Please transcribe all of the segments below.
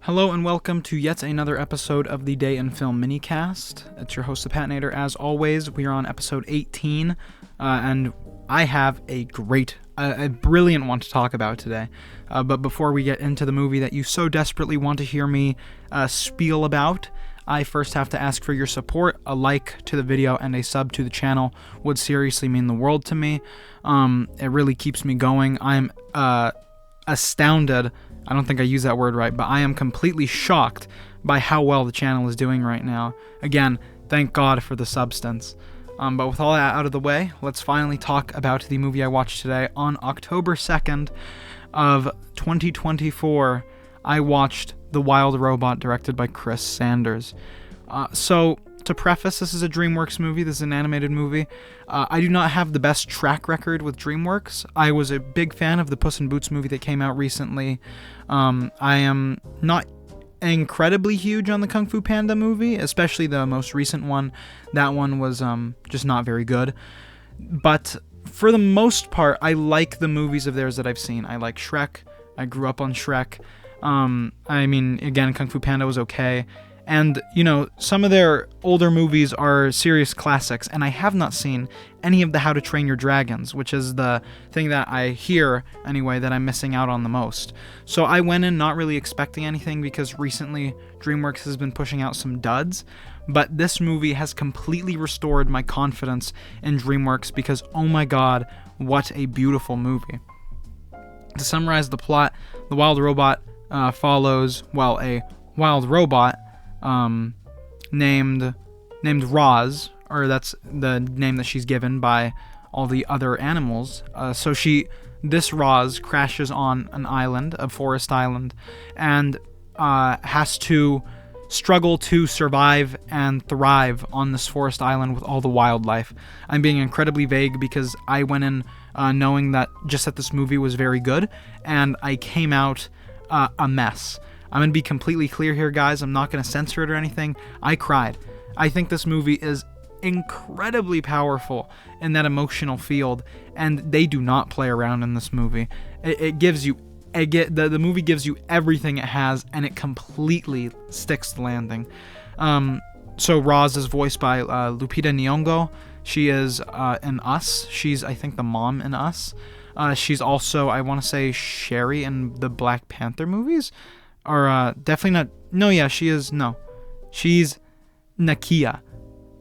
Hello and welcome to yet another episode of the Day in Film Minicast. It's your host, the Pat Nader. As always, we are on episode 18, and I have a brilliant one to talk about today. But before we get into the movie that you so desperately want to hear me spiel about, I first have to ask for your support. A like to the video and a sub to the channel would seriously mean the world to me. It really keeps me going. I'm astounded. I don't think I used that word right, but I am completely shocked by how well the channel is doing right now. Again, thank God for the substance. But with all that out of the way, let's finally talk about the movie I watched today. On October 2nd of 2024, I watched The Wild Robot, directed by Chris Sanders. So, to preface, this is a DreamWorks movie. This is an animated movie. I do not have the best track record with DreamWorks. I was a big fan of the Puss in Boots movie that came out recently. I am not incredibly huge on the Kung Fu Panda movie, especially the most recent one. That one was just not very good. But for the most part, I like the movies of theirs that I've seen. I like Shrek. I grew up on Shrek. Again, Kung Fu Panda was okay. And, some of their older movies are serious classics, and I have not seen any of the How to Train Your Dragons, which is the thing that I hear, anyway, that I'm missing out on the most. So I went in not really expecting anything, because recently DreamWorks has been pushing out some duds, but this movie has completely restored my confidence in DreamWorks, because, oh my god, what a beautiful movie. To summarize the plot, The Wild Robot follows, a wild robot named Roz, or that's the name that she's given by all the other animals. This Roz crashes on an island, a forest island, and has to struggle to survive and thrive on this forest island with all the wildlife. I'm being incredibly vague because I went in knowing that this movie was very good, and I came out a mess. I'm going to be completely clear here, guys. I'm not going to censor it or anything. I cried. I think this movie is incredibly powerful in that emotional field, and they do not play around in this movie. The movie gives you everything it has, and it completely sticks the landing. So Roz is voiced by Lupita Nyong'o. She is in Us. She's, I think, the mom in Us. She's also, I want to say, Sherry in the Black Panther movies. Or, definitely not. No, yeah, she is. No, she's Nakia.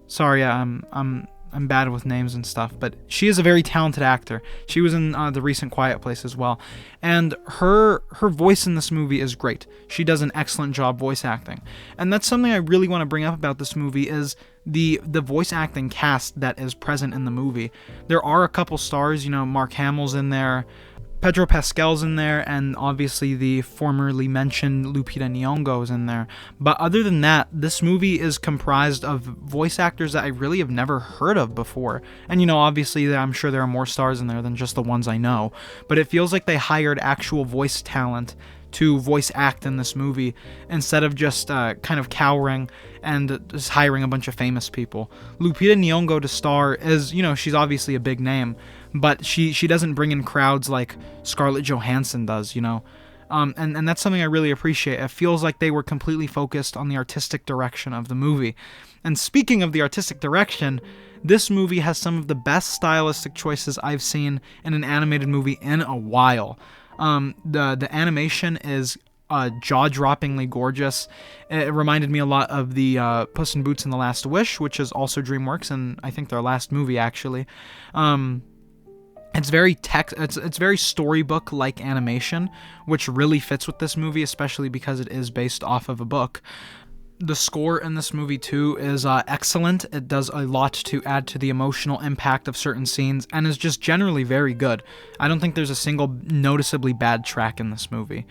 Sorry, I'm bad with names and stuff, but she is a very talented actor. She was in the recent Quiet Place as well, and her voice in this movie is great. She does an excellent job voice acting, and that's something I really want to bring up about this movie is the voice acting cast that is present in the movie. There are a couple stars. Mark Hamill's in there. Pedro Pascal's in there, and obviously the formerly mentioned Lupita Nyong'o is in there. But other than that, this movie is comprised of voice actors that I really have never heard of before. And obviously I'm sure there are more stars in there than just the ones I know. But it feels like they hired actual voice talent to voice act in this movie instead of just kind of cowering and just hiring a bunch of famous people. Lupita Nyong'o to star is, she's obviously a big name, but she doesn't bring in crowds like Scarlett Johansson does, and that's something I really appreciate. It feels like they were completely focused on the artistic direction of the movie. And speaking of the artistic direction, this movie has some of the best stylistic choices I've seen in an animated movie in a while. The animation is jaw-droppingly gorgeous. It reminded me a lot of the Puss in Boots and the Last Wish, which is also DreamWorks, and I think their last movie actually. It's very storybook-like animation, which really fits with this movie, especially because it is based off of a book. The score in this movie, too, is excellent. It does a lot to add to the emotional impact of certain scenes, and is just generally very good. I don't think there's a single noticeably bad track in this movie.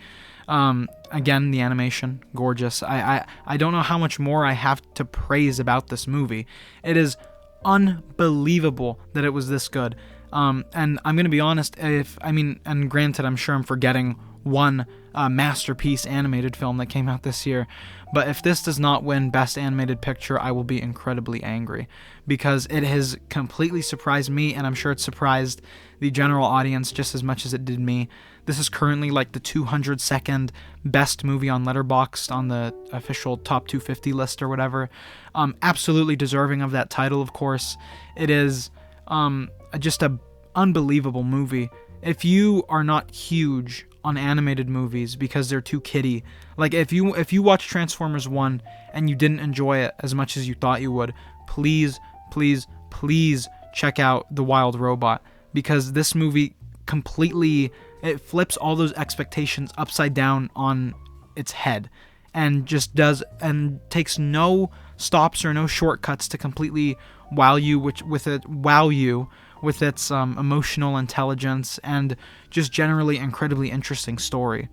Again, the animation, gorgeous. I don't know how much more I have to praise about this movie. It is unbelievable that it was this good. And I'm going to be honest, and granted, I'm sure I'm forgetting one masterpiece animated film that came out this year. But if this does not win Best Animated Picture, I will be incredibly angry, because it has completely surprised me, and I'm sure it surprised the general audience just as much as it did me. This is currently like the 202nd best movie on Letterboxd on the official top 250 list or whatever. Absolutely deserving of that title, of course. It is just a unbelievable movie. If you are not huge on animated movies because they're too kiddie, like if you watch Transformers 1 and you didn't enjoy it as much as you thought you would, please check out The Wild Robot, because this movie completely, it flips all those expectations upside down on its head, and just does, and takes no stops or no shortcuts to completely wow you with its emotional intelligence and just generally incredibly interesting story.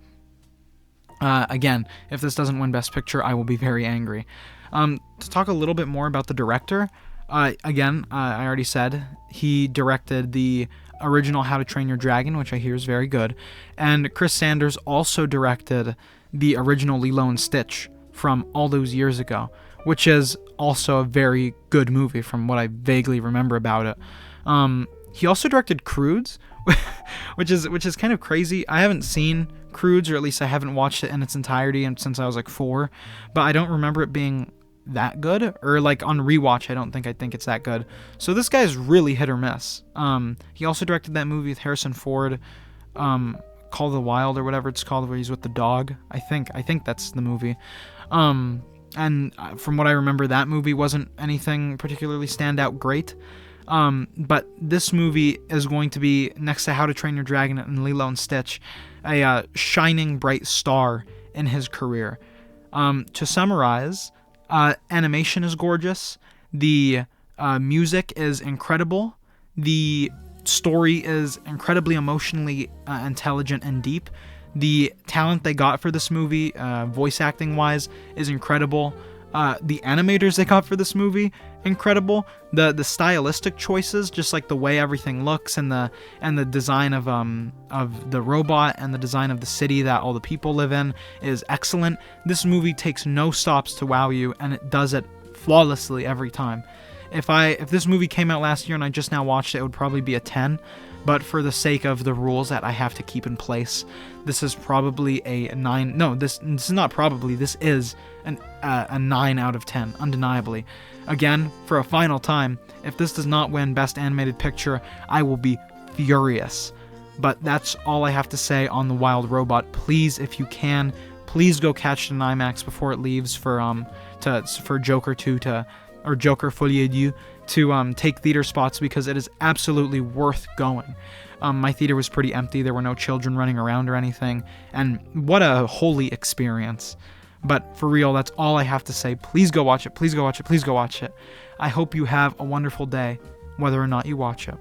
Again, if this doesn't win Best Picture, I will be very angry. To talk a little bit more about the director, I already said he directed the original How to Train Your Dragon, which I hear is very good, and Chris Sanders also directed the original Lilo and Stitch from all those years ago, which is also a very good movie from what I vaguely remember about it. He also directed Croods, which is kind of crazy. I haven't seen Croods, or at least I haven't watched it in its entirety since I was like 4, but I don't remember it being that good, or like on rewatch I think it's that good. So this guy is really hit or miss. He also directed that movie with Harrison Ford, Call the Wild or whatever it's called, where he's with the dog. I think that's the movie. And from what I remember, that movie wasn't anything particularly standout great. But this movie is going to be, next to How to Train Your Dragon and Lilo and Stitch, a shining bright star in his career. To summarize, animation is gorgeous. The music is incredible. The story is incredibly emotionally intelligent and deep. The talent they got for this movie, voice acting wise, is incredible. The animators they got for this movie, incredible. The stylistic choices, just like the way everything looks, and the design of the robot and the design of the city that all the people live in, is excellent. This movie takes no stops to wow you, and it does it flawlessly every time. If this movie came out last year and I just now watched it, it would probably be a 10. But for the sake of the rules that I have to keep in place, this is probably a 9. No, this is not probably. This is a 9 out of 10, undeniably. Again, for a final time, if this does not win Best Animated Picture, I will be furious. But that's all I have to say on The Wild Robot. Please, if you can, please go catch it in IMAX before it leaves for Joker 2 or Joker Folie à Deux to take theater spots, because it is absolutely worth going. My theater was pretty empty. There were no children running around or anything, and what a holy experience. But for real, that's all I have to say. Please go watch it. Please go watch it. Please go watch it. I hope you have a wonderful day, whether or not you watch it.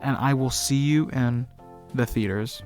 And I will see you in the theaters.